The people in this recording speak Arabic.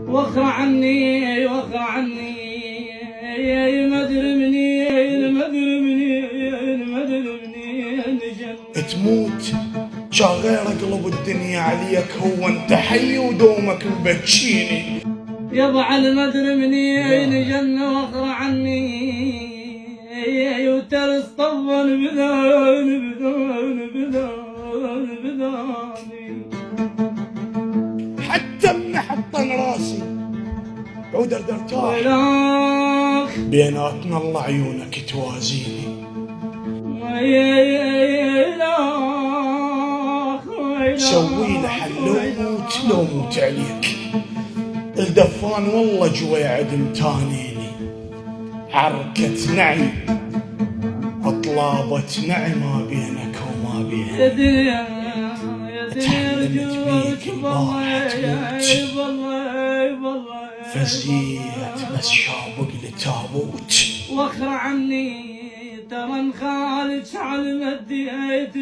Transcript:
وخر عني وخر عني مدرمني تموت جا غير اقلب الدنيا عليك، هو انت حي ودومك مبكيني. يضع المدرمني نجن وخر عني وترس طبا بداني حتى من حطن راسي عود ارتاح بيناتنا الله عيونك توازيني. سوي له حل لو موت عليك، الدفان والله جوا عدم تانيني. حركة نعي اطلابة نعي ما بينك وما بيني. تحلمت بيك البارحة تموت، فزيت بس شابق لتابوت. وخر عني ترى خالد على مدي ايت